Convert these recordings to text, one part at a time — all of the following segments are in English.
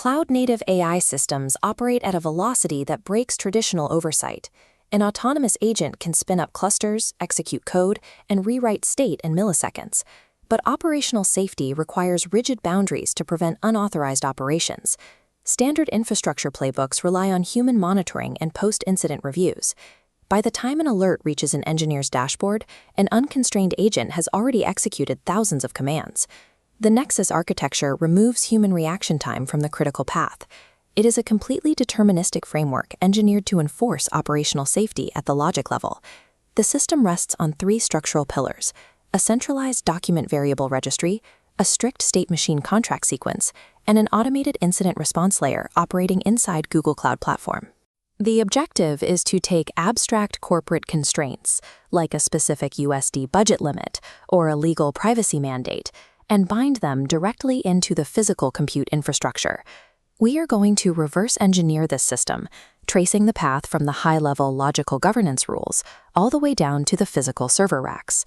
Cloud-native AI systems operate at a velocity that breaks traditional oversight. An autonomous agent can spin up clusters, execute code, and rewrite state in milliseconds. But operational safety requires rigid boundaries to prevent unauthorized operations. Standard infrastructure playbooks rely on human monitoring and post-incident reviews. By the time an alert reaches an engineer's dashboard, an unconstrained agent has already executed thousands of commands. The Nexus architecture removes human reaction time from the critical path. It is a completely deterministic framework engineered to enforce operational safety at the logic level. The system rests on three structural pillars: a centralized document variable registry, a strict state-machine contract sequence, and an automated incident response layer operating inside Google Cloud Platform. The objective is to take abstract corporate constraints, like a specific USD budget limit or a legal privacy mandate, and bind them directly into the physical compute infrastructure. We are going to reverse engineer this system, tracing the path from the high-level logical governance rules all the way down to the physical server racks.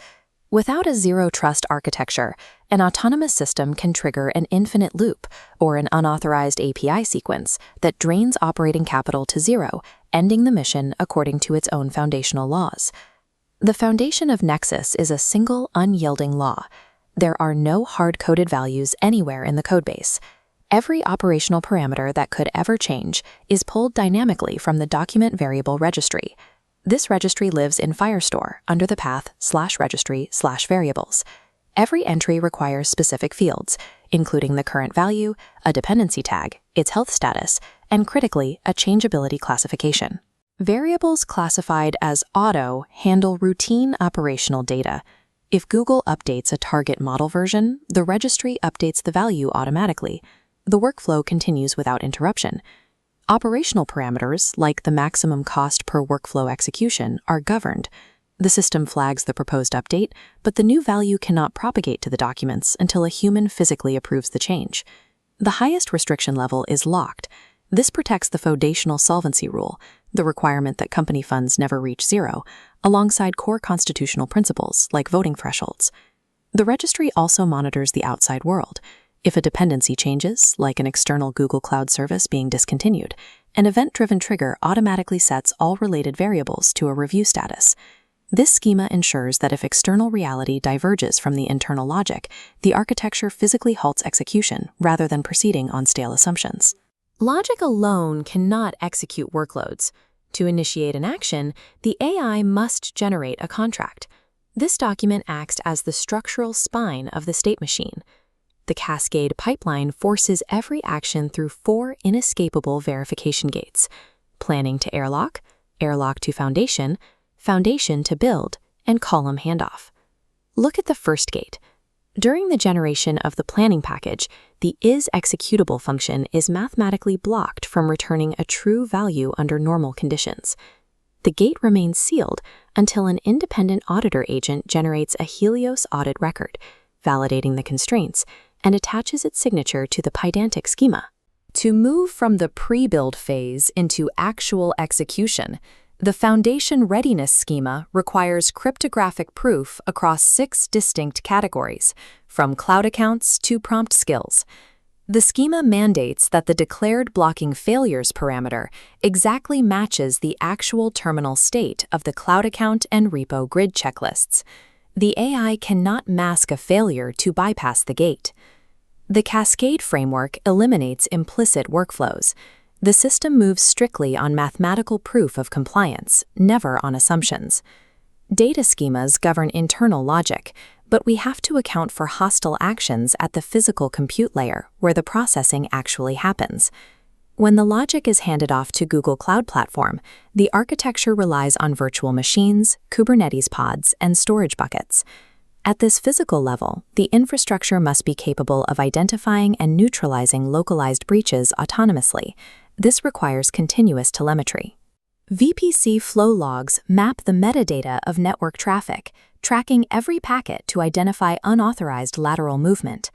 Without a zero-trust architecture, an autonomous system can trigger an infinite loop or an unauthorized API sequence that drains operating capital to zero, ending the mission according to its own foundational laws. The foundation of Nexus is a single, unyielding law. There are no hard-coded values anywhere in the codebase. Every operational parameter that could ever change is pulled dynamically from the document variable registry. This registry lives in Firestore under the path /registry/variables. Every entry requires specific fields, including the current value, a dependency tag, its health status, and critically, a changeability classification. Variables classified as auto handle routine operational data. If Google updates a target model version, the registry updates the value automatically. The workflow continues without interruption. Operational parameters, like the maximum cost per workflow execution, are governed. The system flags the proposed update, but the new value cannot propagate to the documents until a human physically approves the change. The highest restriction level is locked. This protects the foundational solvency rule, the requirement that company funds never reach zero, alongside core constitutional principles like voting thresholds. The registry also monitors the outside world. If a dependency changes, like an external Google Cloud service being discontinued, an event-driven trigger automatically sets all related variables to a review status. This schema ensures that if external reality diverges from the internal logic, the architecture physically halts execution rather than proceeding on stale assumptions. Logic alone cannot execute workloads. To initiate an action, the AI must generate a contract. This document acts as the structural spine of the state machine. The cascade pipeline forces every action through four inescapable verification gates: planning to airlock, airlock to foundation, foundation to build, and column handoff. Look at the first gate. During the generation of the planning package, the isExecutable function is mathematically blocked from returning a true value under normal conditions. The gate remains sealed until an independent auditor agent generates a Helios audit record, validating the constraints, and attaches its signature to the pydantic schema. To move from the pre-build phase into actual execution, the foundation readiness schema requires cryptographic proof across 6 distinct categories, from cloud accounts to prompt skills. The schema mandates that the declared blocking failures parameter exactly matches the actual terminal state of the cloud account and repo grid checklists. The AI cannot mask a failure to bypass the gate. The Cascade framework eliminates implicit workflows. The system moves strictly on mathematical proof of compliance, never on assumptions. Data schemas govern internal logic, but we have to account for hostile actions at the physical compute layer where the processing actually happens. When the logic is handed off to Google Cloud Platform, the architecture relies on virtual machines, Kubernetes pods, and storage buckets. At this physical level, the infrastructure must be capable of identifying and neutralizing localized breaches autonomously. This requires continuous telemetry. VPC flow logs map the metadata of network traffic, tracking every packet to identify unauthorized lateral movement.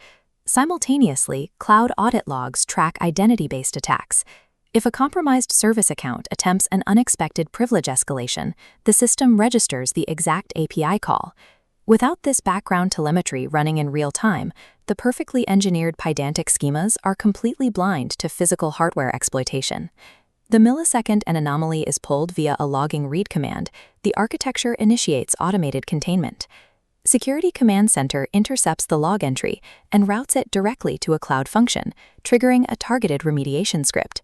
Simultaneously, cloud audit logs track identity-based attacks. If a compromised service account attempts an unexpected privilege escalation, the system registers the exact API call. Without this background telemetry running in real time, the perfectly engineered Pydantic schemas are completely blind to physical hardware exploitation. The millisecond an anomaly is pulled via a logging read command, the architecture initiates automated containment. Security Command Center intercepts the log entry and routes it directly to a cloud function, triggering a targeted remediation script.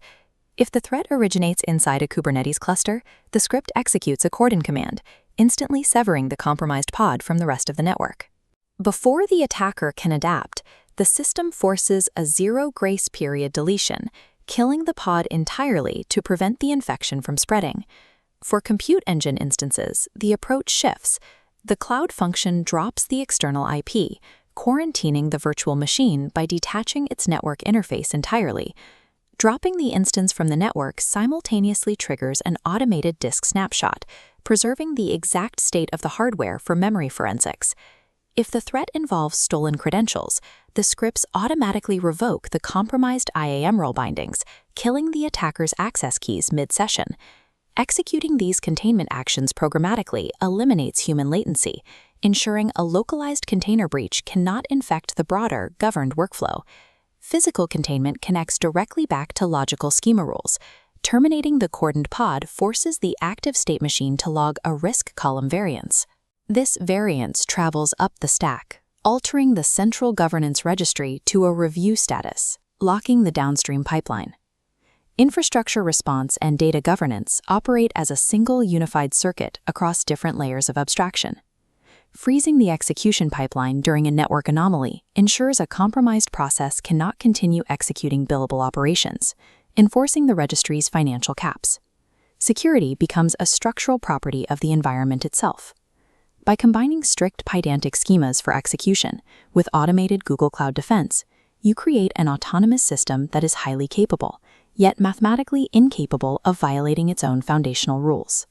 If the threat originates inside a Kubernetes cluster, the script executes a cordon command, instantly severing the compromised pod from the rest of the network. Before the attacker can adapt, the system forces a zero grace period deletion, killing the pod entirely to prevent the infection from spreading. For compute engine instances, the approach shifts. The cloud function drops the external IP, quarantining the virtual machine by detaching its network interface entirely. Dropping the instance from the network simultaneously triggers an automated disk snapshot, preserving the exact state of the hardware for memory forensics. If the threat involves stolen credentials, the scripts automatically revoke the compromised IAM role bindings, killing the attacker's access keys mid-session. Executing these containment actions programmatically eliminates human latency, ensuring a localized container breach cannot infect the broader, governed workflow. Physical containment connects directly back to logical schema rules. Terminating the cordoned pod forces the active state machine to log a risk column variance. This variance travels up the stack, altering the central governance registry to a review status, locking the downstream pipeline. Infrastructure response and data governance operate as a single unified circuit across different layers of abstraction. Freezing the execution pipeline during a network anomaly ensures a compromised process cannot continue executing billable operations, enforcing the registry's financial caps. Security becomes a structural property of the environment itself. By combining strict Pydantic schemas for execution with automated Google Cloud Defense, you create an autonomous system that is highly capable, yet mathematically incapable of violating its own foundational rules.